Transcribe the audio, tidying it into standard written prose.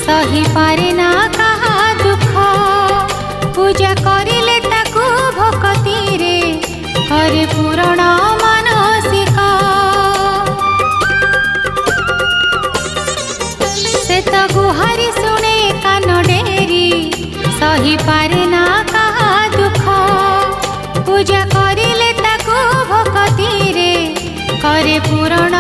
सही पारे ना कहा दुख पूजा करिले ताकू भक्ति रे करे पूरण मानसिक से तो गुहारी शुणे कान डेरी सही पारे ना कहा दुख पूजा करिले ताकू भक्ति रे करे पूरण